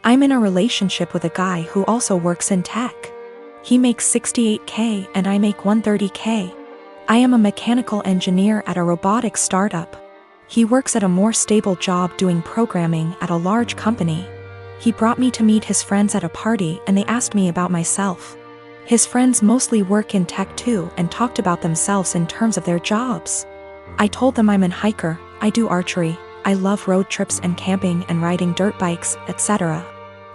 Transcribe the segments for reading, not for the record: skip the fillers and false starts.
I'm in a relationship with a guy who also works in tech. He makes $68K and I make $130K. I am a mechanical engineer at a robotics startup. He works at a more stable job doing programming at a large company. He brought me to meet his friends at a party and they asked me about myself. His friends mostly work in tech too and talked about themselves in terms of their jobs. I told them I'm an hiker, I do archery, I love road trips and camping and riding dirt bikes, etc.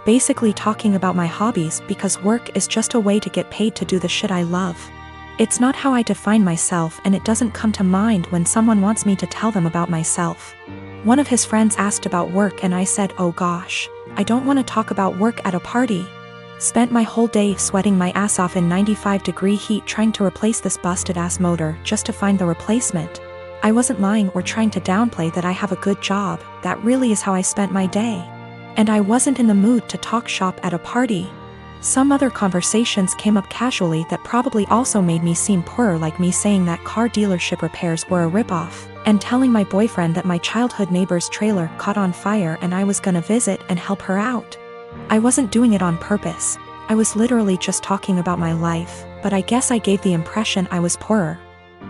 Basically talking about my hobbies because work is just a way to get paid to do the shit I love. It's not how I define myself and it doesn't come to mind when someone wants me to tell them about myself. One of his friends asked about work and I said, oh gosh, I don't want to talk about work at a party. Spent my whole day sweating my ass off in 95-degree heat trying to replace this busted ass motor just to find the replacement. I wasn't lying or trying to downplay that I have a good job, that really is how I spent my day. And I wasn't in the mood to talk shop at a party. Some other conversations came up casually that probably also made me seem poorer, like me saying that car dealership repairs were a ripoff, and telling my boyfriend that my childhood neighbor's trailer caught on fire and I was gonna visit and help her out. I wasn't doing it on purpose, I was literally just talking about my life, but I guess I gave the impression I was poorer.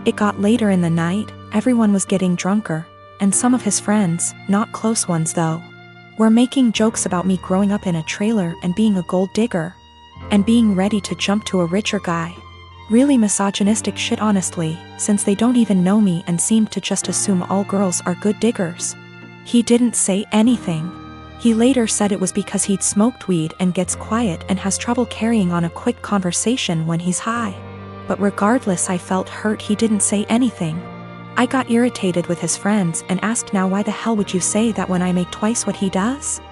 It got later in the night, everyone was getting drunker, and some of his friends, not close ones though, were making jokes about me growing up in a trailer and being a gold digger, and being ready to jump to a richer guy. Really misogynistic shit honestly, since they don't even know me and seemed to just assume all girls are good diggers. He didn't say anything. He later said it was because he'd smoked weed and gets quiet and has trouble carrying on a quick conversation when he's high. But regardless, I felt hurt he didn't say anything. I got irritated with his friends and asked, now why the hell would you say that when I make twice what he does?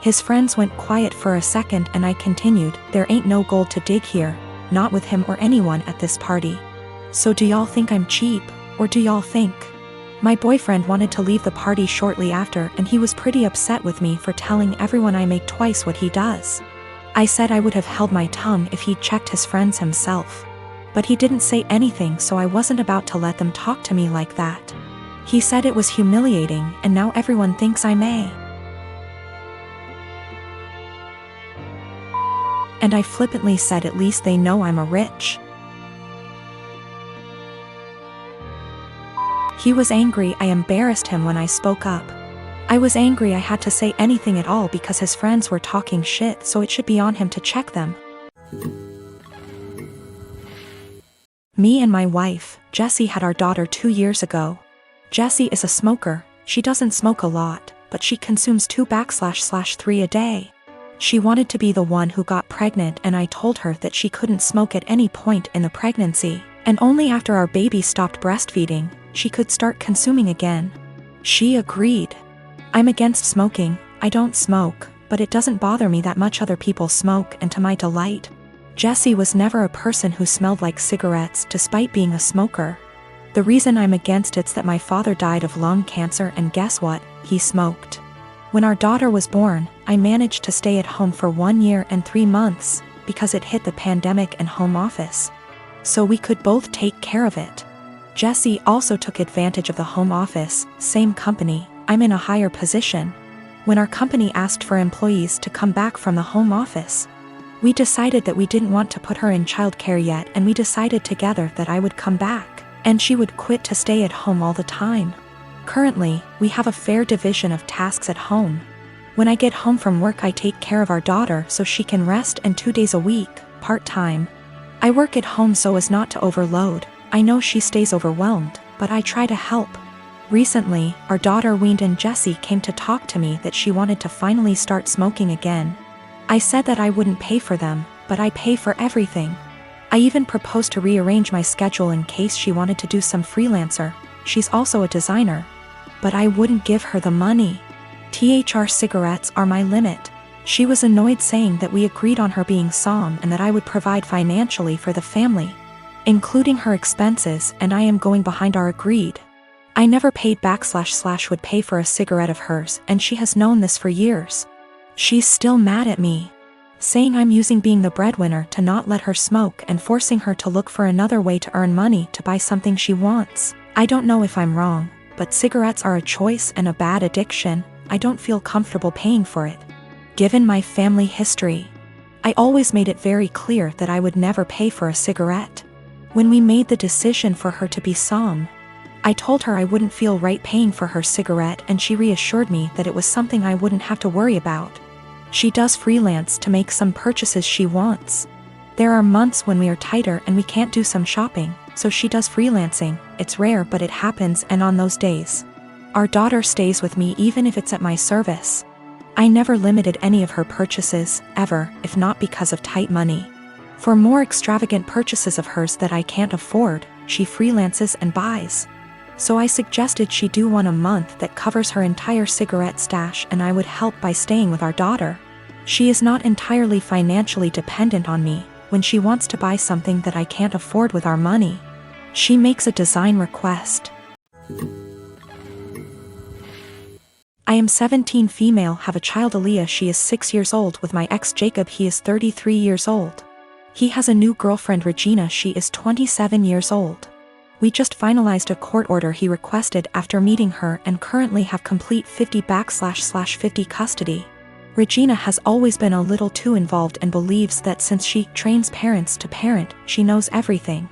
His friends went quiet for a second and I continued, there ain't no gold to dig here, not with him or anyone at this party. So do y'all think I'm cheap, or do y'all think? My boyfriend wanted to leave the party shortly after and he was pretty upset with me for telling everyone I make twice what he does. I said I would have held my tongue if he'd checked his friends himself. But he didn't say anything, so I wasn't about to let them talk to me like that. He said it was humiliating and now everyone thinks I may. And I flippantly said at least they know I'm a rich. He was angry. I embarrassed him when I spoke up. I was angry I had to say anything at all because his friends were talking shit, so it should be on him to check them. Me and my wife, Jessie, had our daughter 2 years ago. Jessie is a smoker. She doesn't smoke a lot, but she consumes 2/3 a day. She wanted to be the one who got pregnant and I told her that she couldn't smoke at any point in the pregnancy, and only after our baby stopped breastfeeding, she could start consuming again. She agreed. I'm against smoking, I don't smoke, but it doesn't bother me that much other people smoke, and to my delight, Jessie was never a person who smelled like cigarettes despite being a smoker. The reason I'm against it's that my father died of lung cancer and guess what, he smoked. When our daughter was born, I managed to stay at home for 1 year and 3 months, because it hit the pandemic and home office. So we could both take care of it. Jessie also took advantage of the home office, same company, I'm in a higher position. When our company asked for employees to come back from the home office, we decided that we didn't want to put her in childcare yet, and we decided together that I would come back, and she would quit to stay at home all the time. Currently, we have a fair division of tasks at home. When I get home from work, I take care of our daughter so she can rest, and 2 days a week, part-time, I work at home so as not to overload. I know she stays overwhelmed, but I try to help. Recently, our daughter weaned and Jessie came to talk to me that she wanted to finally start smoking again. I said that I wouldn't pay for them, but I pay for everything. I even proposed to rearrange my schedule in case she wanted to do some freelancer. She's also a designer. But I wouldn't give her the money. THR cigarettes are my limit. She was annoyed, saying that we agreed on her being SOM and that I would provide financially for the family, including her expenses, and I am going behind our agreed. I never paid back / would pay for a cigarette of hers, and she has known this for years. She's still mad at me, saying I'm using being the breadwinner to not let her smoke and forcing her to look for another way to earn money to buy something she wants. I don't know if I'm wrong, but cigarettes are a choice and a bad addiction. I don't feel comfortable paying for it. Given my family history, I always made it very clear that I would never pay for a cigarette. When we made the decision for her to be som, I told her I wouldn't feel right paying for her cigarette, and she reassured me that it was something I wouldn't have to worry about. She does freelance to make some purchases she wants. There are months when we are tighter and we can't do some shopping, so she does freelancing. It's rare, but it happens, and on those days, our daughter stays with me even if it's at my service. I never limited any of her purchases, ever, if not because of tight money. For more extravagant purchases of hers that I can't afford, she freelances and buys. So I suggested she do one a month that covers her entire cigarette stash, and I would help by staying with our daughter. She is not entirely financially dependent on me. When she wants to buy something that I can't afford with our money, she makes a design request. I am 17, female, have a child, Aaliyah. She is 6 years old, with my ex Jacob. He is 33 years old. He has a new girlfriend, Regina. She is 27 years old. We just finalized a court order he requested after meeting her and currently have complete 50/50 custody. Regina has always been a little too involved and believes that since she trains parents to parent, she knows everything.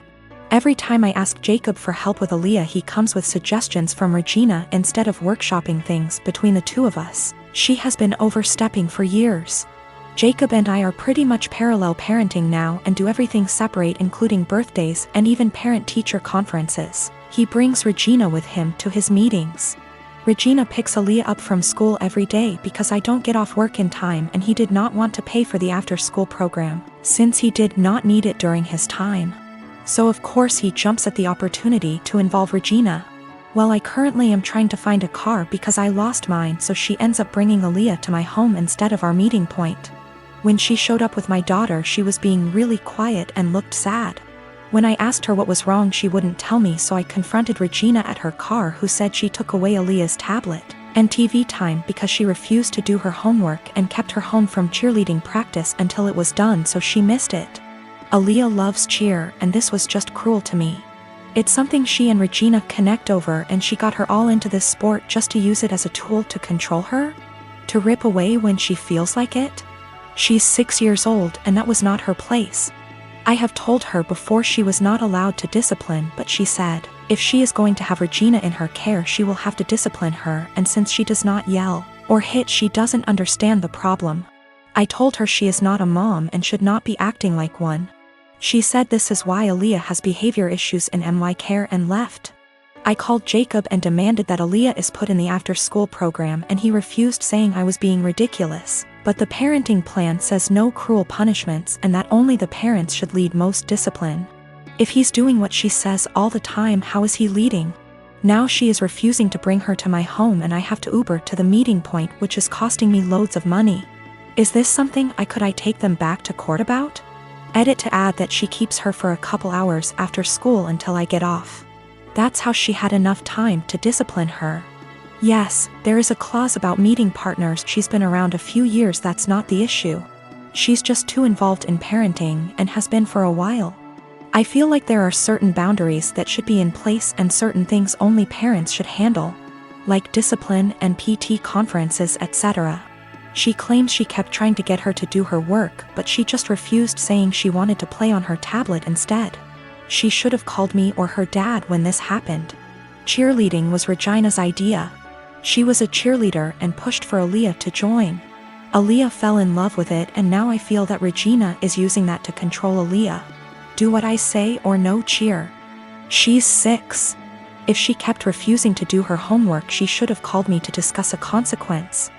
Every time I ask Jacob for help with Aaliyah, he comes with suggestions from Regina instead of workshopping things between the two of us. She has been overstepping for years. Jacob and I are pretty much parallel parenting now and do everything separate, including birthdays and even parent-teacher conferences. He brings Regina with him to his meetings. Regina picks Aaliyah up from school every day because I don't get off work in time, and he did not want to pay for the after-school program, since he did not need it during his time. So of course he jumps at the opportunity to involve Regina. Well, I currently am trying to find a car because I lost mine, so she ends up bringing Aaliyah to my home instead of our meeting point. When she showed up with my daughter, she was being really quiet and looked sad. When I asked her what was wrong, she wouldn't tell me, so I confronted Regina at her car, who said she took away Aaliyah's tablet and TV time because she refused to do her homework and kept her home from cheerleading practice until it was done, so she missed it. Aaliyah loves cheer, and this was just cruel to me. It's something she and Regina connect over, and she got her all into this sport just to use it as a tool to control her? To rip away when she feels like it? She's 6 years old, and that was not her place. I have told her before she was not allowed to discipline, but she said, if she is going to have Regina in her care, she will have to discipline her, and since she does not yell or hit, she doesn't understand the problem. I told her she is not a mom and should not be acting like one. She said this is why Aaliyah has behavior issues in my care and left. I called Jacob and demanded that Aaliyah is put in the after-school program, and he refused, saying I was being ridiculous. But the parenting plan says no cruel punishments and that only the parents should lead most discipline. If he's doing what she says all the time, how is he leading? Now she is refusing to bring her to my home, and I have to Uber to the meeting point, which is costing me loads of money. Is this something I take them back to court about? Edit to add that she keeps her for a couple hours after school until I get off. That's how she had enough time to discipline her. Yes, there is a clause about meeting partners. She's been around a few years, that's not the issue. She's just too involved in parenting and has been for a while. I feel like there are certain boundaries that should be in place and certain things only parents should handle, like discipline and PT conferences, etc. She claims she kept trying to get her to do her work, but she just refused, saying she wanted to play on her tablet instead. She should have called me or her dad when this happened. Cheerleading was Regina's idea. She was a cheerleader and pushed for Aaliyah to join. Aaliyah fell in love with it, and now I feel that Regina is using that to control Aaliyah. Do what I say or no cheer. She's 6. If she kept refusing to do her homework, she should have called me to discuss a consequence.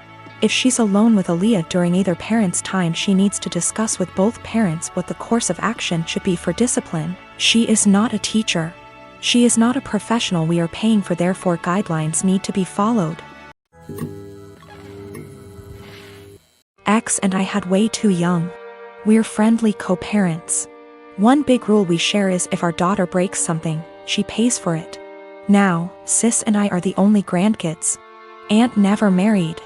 If she's alone with Aaliyah during either parent's time, she needs to discuss with both parents what the course of action should be for discipline. She is not a teacher. She is not a professional we are paying for, therefore guidelines need to be followed. X and I had way too young. We're friendly co-parents. One big rule we share is if our daughter breaks something, she pays for it. Now, sis and I are the only grandkids. Aunt never married.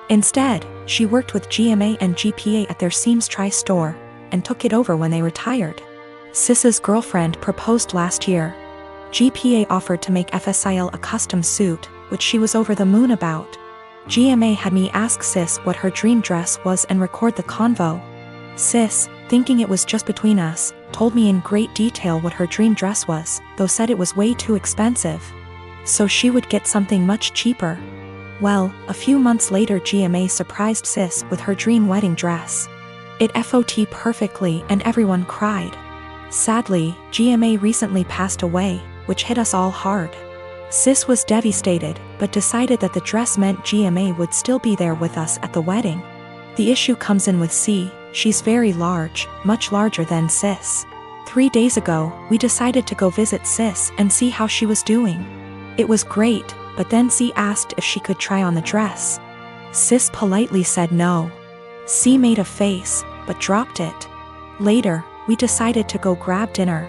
Instead, she worked with GMA and GPA at their Seams store, and took it over when they retired. Sis's girlfriend proposed last year. GPA offered to make FSIL a custom suit, which she was over the moon about. GMA had me ask Sis what her dream dress was and record the convo. Sis, thinking it was just between us, told me in great detail what her dream dress was, though said it was way too expensive. So she would get something much cheaper. Well, a few months later GMA surprised Sis with her dream wedding dress. It FOT perfectly and everyone cried. Sadly, GMA recently passed away, which hit us all hard. Sis was devastated, but decided that the dress meant GMA would still be there with us at the wedding. The issue comes in with C. She's very large, much larger than Sis. 3 days ago, we decided to go visit Sis and see how she was doing. It was great, but then C asked if she could try on the dress. Sis politely said no. C made a face, but dropped it. Later, we decided to go grab dinner.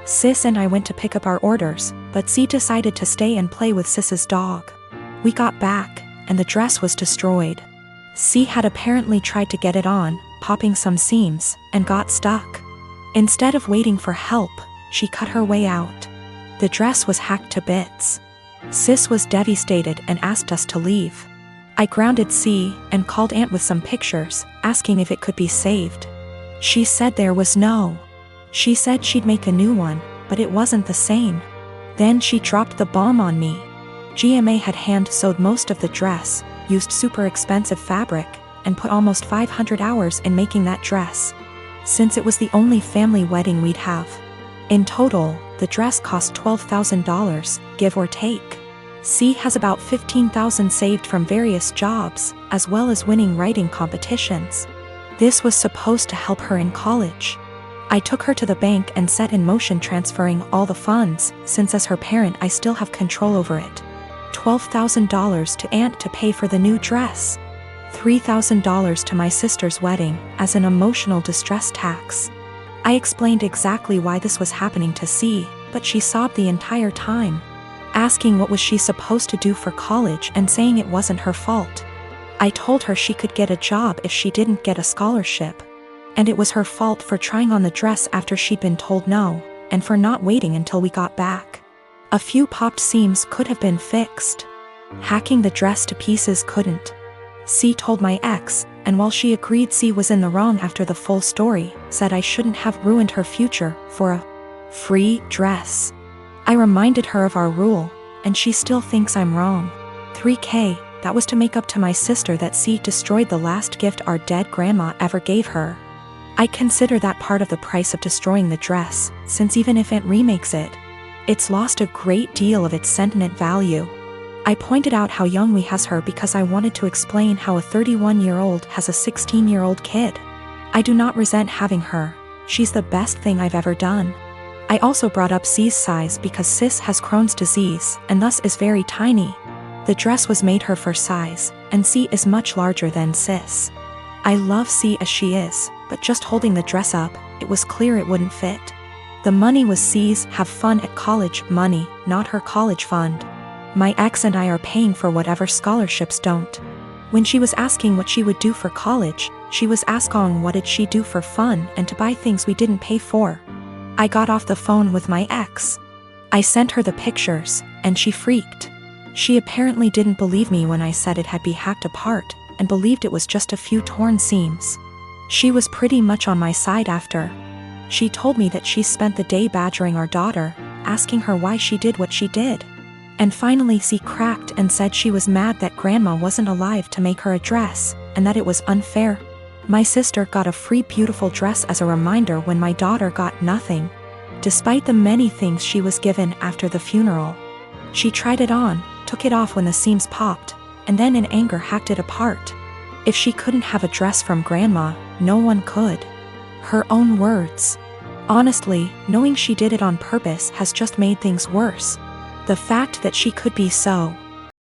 Sis and I went to pick up our orders, but C decided to stay and play with Sis's dog. We got back, and the dress was destroyed. C had apparently tried to get it on, popping some seams, and got stuck. Instead of waiting for help, she cut her way out. The dress was hacked to bits. Sis was devastated and asked us to leave. I grounded C and called Aunt with some pictures, asking if it could be saved. She said there was no. She said she'd make a new one, but it wasn't the same. Then she dropped the bomb on me. GMA had hand-sewed most of the dress, used super expensive fabric, and put almost 500 hours in making that dress. Since it was the only family wedding we'd have. In total, the dress cost $12,000, give or take. C has about $15,000 saved from various jobs, as well as winning writing competitions. This was supposed to help her in college. I took her to the bank and set in motion transferring all the funds, since as her parent I still have control over it. $12,000 to Aunt to pay for the new dress. $3,000 to my sister's wedding, as an emotional distress tax. I explained exactly why this was happening to C, but she sobbed the entire time. Asking what was she supposed to do for college and saying it wasn't her fault. I told her she could get a job if she didn't get a scholarship. And it was her fault for trying on the dress after she'd been told no, and for not waiting until we got back. A few popped seams could have been fixed. Hacking the dress to pieces couldn't. C told my ex, and while she agreed C was in the wrong after the full story, said I shouldn't have ruined her future for a free dress. I reminded her of our rule, and she still thinks I'm wrong. $3,000, that was to make up to my sister that C destroyed the last gift our dead grandma ever gave her. I consider that part of the price of destroying the dress, since even if Aunt remakes it, it's lost a great deal of its sentiment value. I pointed out how young we has her because I wanted to explain how a 31-year-old has a 16-year-old kid. I do not resent having her, she's the best thing I've ever done. I also brought up C's size because Sis has Crohn's disease and thus is very tiny. The dress was made her for size, and C is much larger than Sis. I love C as she is, but just holding the dress up, it was clear it wouldn't fit. The money was C's have fun at college money, not her college fund. My ex and I are paying for whatever scholarships don't. When she was asking what she would do for college, she was asking what did she do for fun and to buy things we didn't pay for. I got off the phone with my ex. I sent her the pictures, and she freaked. She apparently didn't believe me when I said it had been hacked apart, and believed it was just a few torn seams. She was pretty much on my side after. She told me that she spent the day badgering our daughter, asking her why she did what she did. And finally she cracked and said she was mad that grandma wasn't alive to make her a dress, and that it was unfair. My sister got a free beautiful dress as a reminder when my daughter got nothing. Despite the many things she was given after the funeral. She tried it on, took it off when the seams popped, and then in anger hacked it apart. If she couldn't have a dress from grandma, no one could. Her own words. Honestly, knowing she did it on purpose has just made things worse. The fact that she could be so